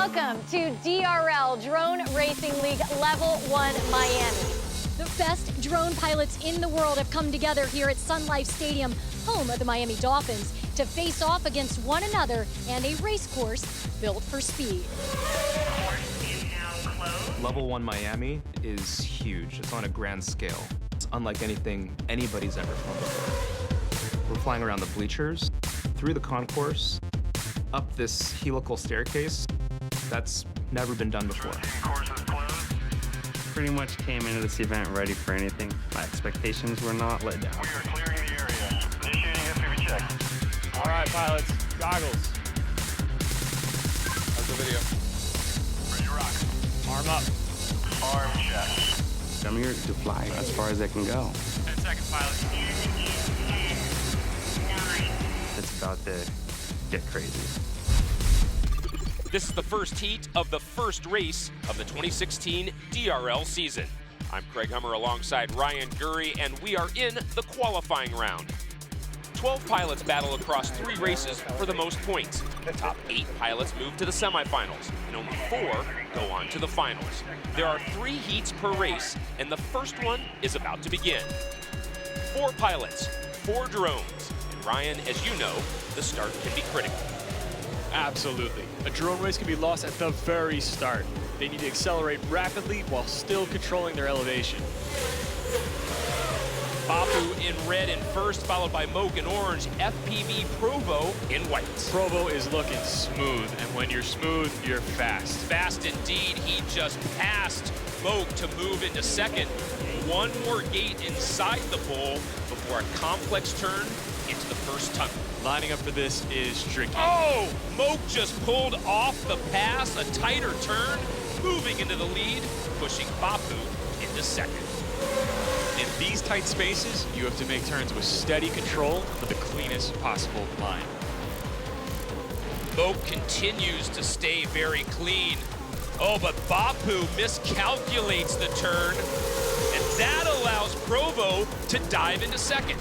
Welcome to DRL, Drone Racing League Level 1 Miami. The best drone pilots in the world have come together here at Sun Life Stadium, home of the Miami Dolphins, to face off against one another and a race course built for speed. Level 1 Miami is huge. It's on a grand scale. It's unlike anything anybody's ever flown before. We're flying around the bleachers, through the concourse, up this helical staircase. That's never been done before. Pretty much came into this event ready for anything. My expectations were not let down. We are clearing the area. Initiating SPV check. All right, pilots, goggles. How's the video? Ready to rock. Arm up. Arm check. I'm here to fly as far as I can go. 10 seconds, pilots. It's about to get crazy. This is the first heat of the first race of the 2016 DRL season. I'm Craig Hummer alongside Ryan Gurry, and we are in the qualifying round. 12 pilots battle across 3 races for the most points. The top 8 pilots move to the semifinals, and only 4 go on to the finals. There are 3 heats per race, and the first one is about to begin. 4 pilots, 4 drones. And Ryan, as you know, the start can be critical. Absolutely. A drone race can be lost at the very start. They need to accelerate rapidly while still controlling their elevation. Bapu in red in first, followed by Moke in orange, FPV Provo in white. Provo is looking smooth, and when you're smooth, you're fast. Fast indeed, he just passed Moke to move into second. One more gate inside the bowl before a complex turn into the first tunnel. Lining up for this is tricky. Oh, Moke just pulled off the pass, a tighter turn, moving into the lead, pushing Bapu into second. In these tight spaces, you have to make turns with steady control for the cleanest possible line. Moke continues to stay very clean. Oh, but Bapu miscalculates the turn, and that allows Provo to dive into second.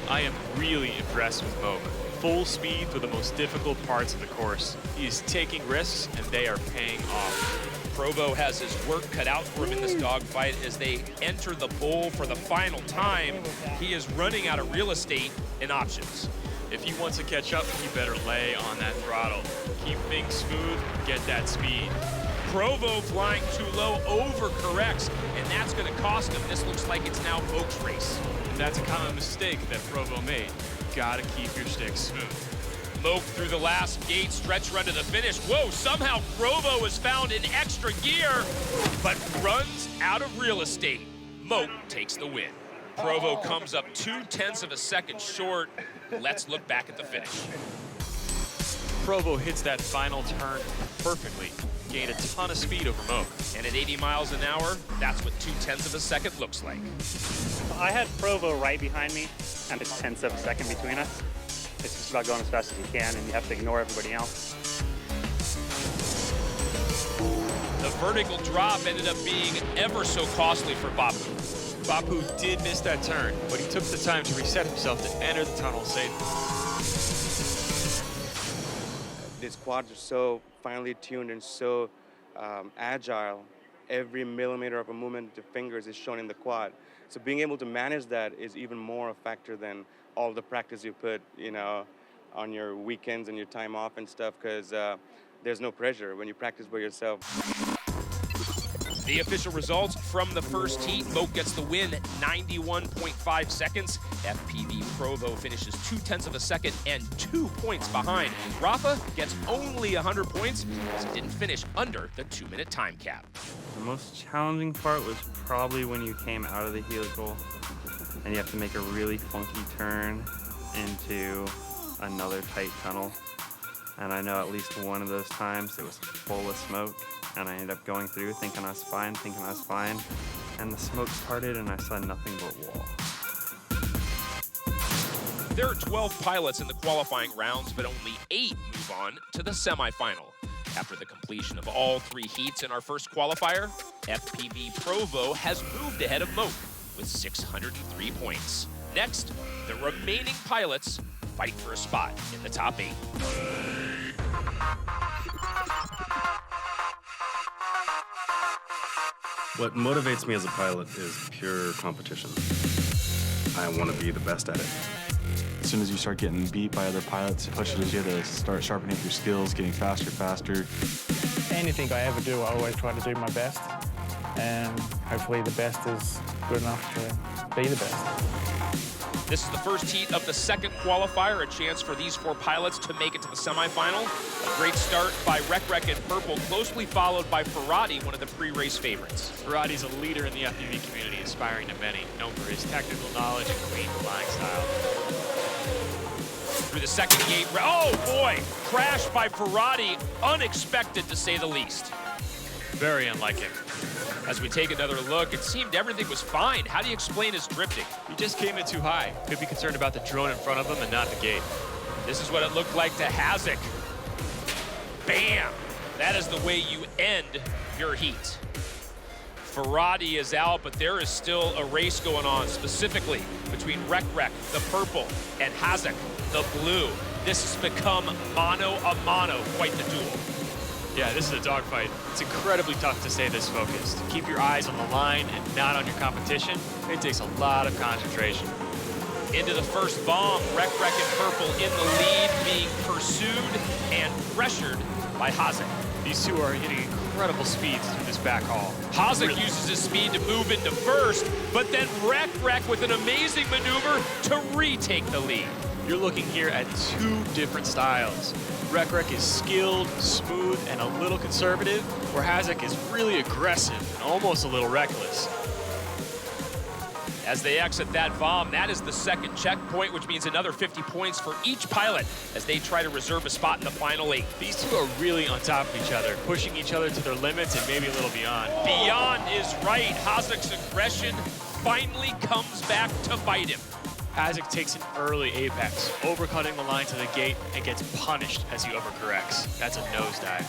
I am really impressed with Moke. Full speed for the most difficult parts of the course. He is taking risks, and they are paying off. Provo has his work cut out for him in this dogfight as they enter the bowl for the final time. He is running out of real estate and options. If he wants to catch up, he better lay on that throttle. Keep things smooth, get that speed. Provo flying too low, overcorrects, and that's going to cost him. This looks like it's now Moke's race. And that's a common mistake that Provo made. Gotta keep your stick smooth. Moke through the last gate, stretch run to the finish. Whoa, somehow Provo has found an extra gear, but runs out of real estate. Moke takes the win. Provo comes up 0.2 of a second short. Let's look back at the finish. Provo hits that final turn perfectly. Gained a ton of speed over Moke. And at 80 miles an hour, that's what 0.2 of a second looks like. I had Provo right behind me, and it's 0.1 of a second between us. It's just about going as fast as you can, and you have to ignore everybody else. The vertical drop ended up being ever so costly for Bapu. Bapu did miss that turn, but he took the time to reset himself to enter the tunnel safely. These quads are so finely tuned and so agile. Every millimeter of a movement to fingers is shown in the quad. So being able to manage that is even more a factor than all the practice you put, on your weekends and your time off and stuff, because there's no pressure when you practice by yourself. The official results from the first heat. Moke gets the win, 91.5 seconds. FPV Provo finishes 0.2 of a second and 2 points behind. Rafa gets only 100 points because he didn't finish under the 2-minute time cap. The most challenging part was probably when you came out of the helical and you have to make a really funky turn into another tight tunnel. And I know at least one of those times it was full of smoke, and I ended up going through thinking I was fine, and the smoke started and I saw nothing but wall. There are 12 pilots in the qualifying rounds, but only 8 move on to the semifinal. After the completion of all 3 heats in our first qualifier, FPV Provo has moved ahead of Moke with 603 points. Next, the remaining pilots fight for a spot in the top 8. What motivates me as a pilot is pure competition. I want to be the best at it. As soon as you start getting beat by other pilots, it pushes you to start sharpening up your skills, getting faster. Anything I ever do, I always try to do my best. And hopefully the best is good enough to be the best. This is the first heat of the second qualifier, a chance for these 4 pilots to make it to the semifinal. A great start by Rec in purple, closely followed by Ferrati, one of the pre-race favorites. Ferrati's a leader in the FPV community, inspiring to many, known for his technical knowledge and clean flying style. Through the second gate, oh boy, crash by Ferrati, unexpected to say the least. Very unlike him. As we take another look, it seemed everything was fine. How do you explain his drifting? He just came in too high. Could be concerned about the drone in front of him and not the gate. This is what it looked like to Hasek. Bam! That is the way you end your heat. Ferrati is out, but there is still a race going on, specifically between Rec, the purple, and Hasek, the blue. This has become mano a mano, quite the duel. Yeah, this is a dogfight. It's incredibly tough to stay this focused. Keep your eyes on the line and not on your competition. It takes a lot of concentration. Into the first bomb, Rec in purple in the lead, being pursued and pressured by Hasek. These two are hitting incredible speeds through this back haul. Hasek uses his speed to move into first, but then Rec with an amazing maneuver to retake the lead. You're looking here at 2 different styles. Rec is skilled, smooth, and a little conservative, where Hasek is really aggressive and almost a little reckless. As they exit that bomb, that is the second checkpoint, which means another 50 points for each pilot as they try to reserve a spot in the final 8. These two are really on top of each other, pushing each other to their limits and maybe a little beyond. Beyond is right. Hasek's aggression finally comes back to bite him. Hasek takes an early apex, overcutting the line to the gate, and gets punished as he overcorrects. That's a nosedive.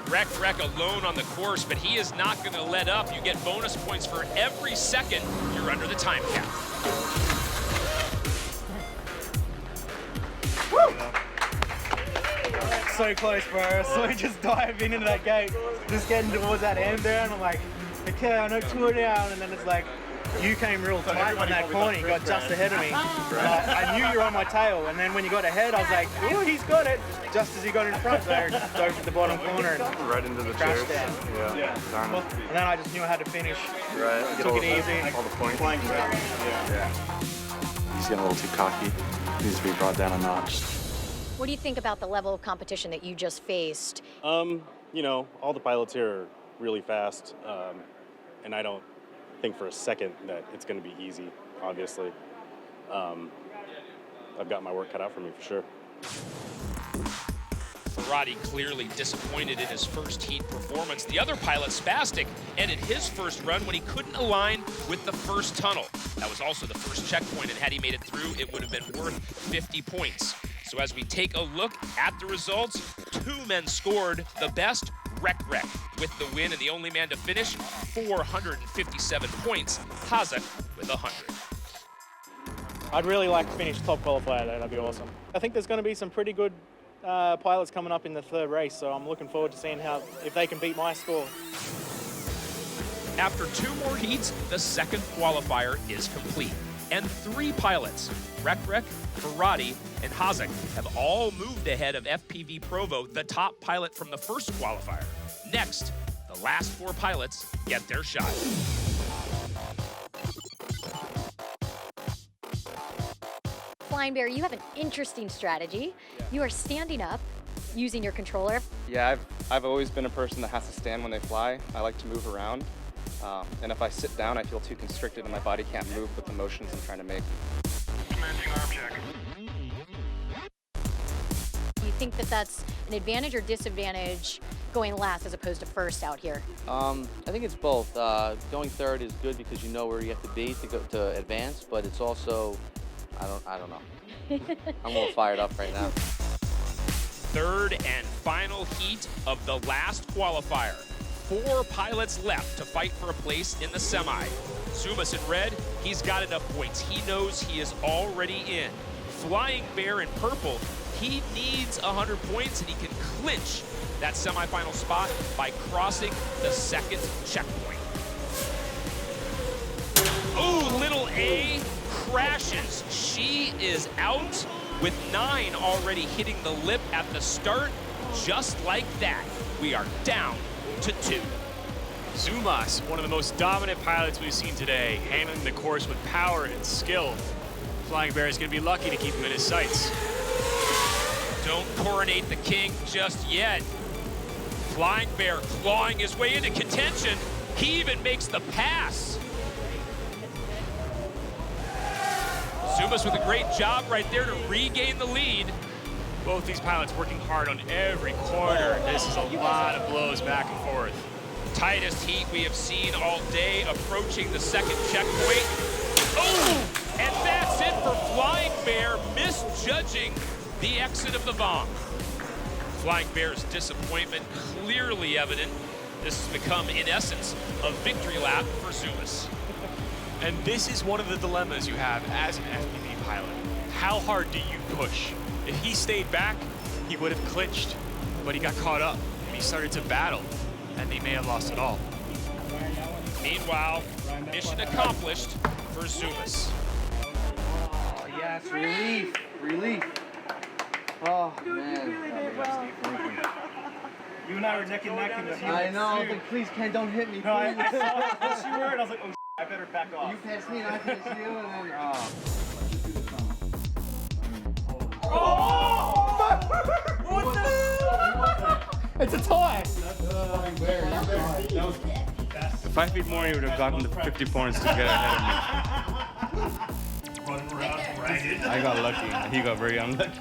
Rec alone on the course, but he is not going to let up. You get bonus points for every second you're under the time cap. So close, bro. So just diving into that gate, just getting towards that end there, and I'm like, okay, I know 2 are down, and then it's like, you came real tight on that corner, you got just ahead of me. I knew you were on my tail, and then when you got ahead, I was like, ooh, he's got it. Just as he got in front, so I dove to the bottom corner and Right into the crashed chairs. down. Yeah. Darn it. And then I just knew I had to finish. Right. Took it easy. All the points. Yeah. He's getting a little too cocky. Needs to be brought down a notch. What do you think about the level of competition that you just faced? You know, all the pilots here are really fast, and I don't think for a second that it's going to be easy, obviously. I've got my work cut out for me for sure. Ferrati clearly disappointed in his first heat performance. The other pilot, Spastic, ended his first run when he couldn't align with the first tunnel. That was also the first checkpoint, and had he made it through, it would have been worth 50 points. So as we take a look at the results, 2 men scored the best. Rec with the win, and the only man to finish, 457 points. Hasek with 100. I'd really like to finish top qualifier there, that'd be awesome. I think there's going to be some pretty good pilots coming up in the 3rd race, so I'm looking forward to seeing if they can beat my score. After 2 more heats, the second qualifier is complete. And 3 pilots, Rec, Ferrati, and Hasek, have all moved ahead of FPV Provo, the top pilot from the first qualifier. Next, the last 4 pilots get their shot. Flying Bear, you have an interesting strategy. You are standing up, using your controller. Yeah, I've always been a person that has to stand when they fly. I like to move around. And if I sit down, I feel too constricted and my body can't move with the motions I'm trying to make. Commencing arm check. Do you think that that's an advantage or disadvantage going last as opposed to first out here? I think it's both. Going 3rd is good because you know where you have to be to advance, but it's also, I don't know. I'm a little fired up right now. 3rd and final heat of the last qualifier. 4 pilots left to fight for a place in the semi. Zumas in red, he's got enough points. He knows he is already in. Flying Bear in purple, he needs 100 points and he can clinch that semifinal spot by crossing the second checkpoint. Ooh, little A crashes. She is out with 9 already hitting the lip at the start. Just like that, we are down to 2. Zumas, one of the most dominant pilots we've seen today, handling the course with power and skill. Flying Bear is going to be lucky to keep him in his sights. Don't coronate the king just yet. Flying Bear clawing his way into contention. He even makes the pass. Zumas with a great job right there to regain the lead. Both these pilots working hard on every corner. This is a lot of blows back and forth. Tightest heat we have seen all day, approaching the second checkpoint. Oh, and that's it for Flying Bear, misjudging the exit of the bomb. Flying Bear's disappointment clearly evident. This has become, in essence, a victory lap for Zumas. And this is one of the dilemmas you have as an FPV pilot. How hard do you push? If he stayed back, he would have clinched, but he got caught up and he started to battle, and they may have lost it all. Meanwhile, mission accomplished for Zumas. Oh, yes, relief, relief. Oh, man. You and I were neck and neck in the field. I know, I was like, please, Ken, don't hit me, please. No, I yes, you were, and I was like, oh, I better back off. You passed me, and I passed you, and then, oh. What the? It's a tie. If 5 feet more, he would have gotten the 50 points to get ahead of me. I got lucky. He got very unlucky.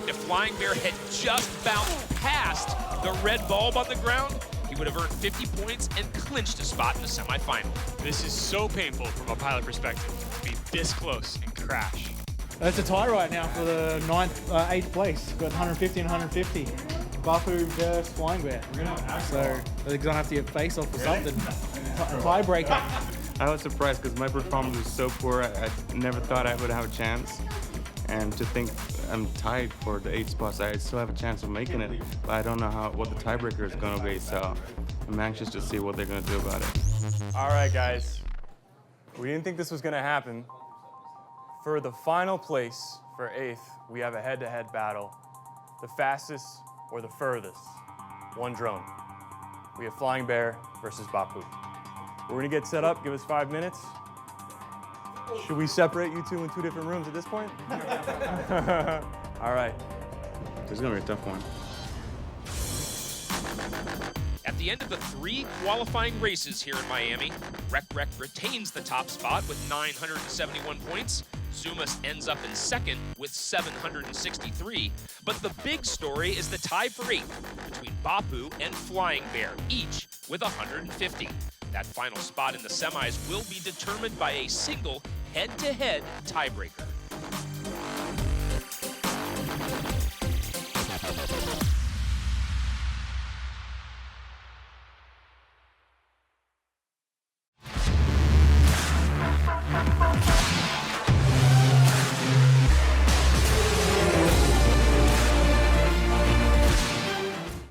If Flying Bear had just bounced past the red bulb on the ground, he would have earned 50 points and clinched a spot in the semifinal. This is so painful from a pilot perspective, to be this close and crash. It's a tie right now for the 8th place. We've got 150 and 150. Bapu versus Flying Bear. So they're gonna have to get face off or something. Tiebreaker. I was surprised because my performance was so poor. I never thought I would have a chance. And to think I'm tied for the 8 spots, I still have a chance of making it. But I don't know what the tiebreaker is going to be. So I'm anxious to see what they're going to do about it. All right, guys. We didn't think this was going to happen. For the final place for 8th, we have a head-to-head battle. The fastest or the furthest. One drone. We have Flying Bear versus Bapu. We're gonna get set up, give us 5 minutes. Should we separate you two in 2 different rooms at this point? All right. This is gonna be a tough one. At the end of the 3 qualifying races here in Miami, Rec retains the top spot with 971 points. Zumas ends up in 2nd with 763. But the big story is the tie for 8th between Bapu and Flying Bear, each with 150. That final spot in the semis will be determined by a single head-to-head tiebreaker.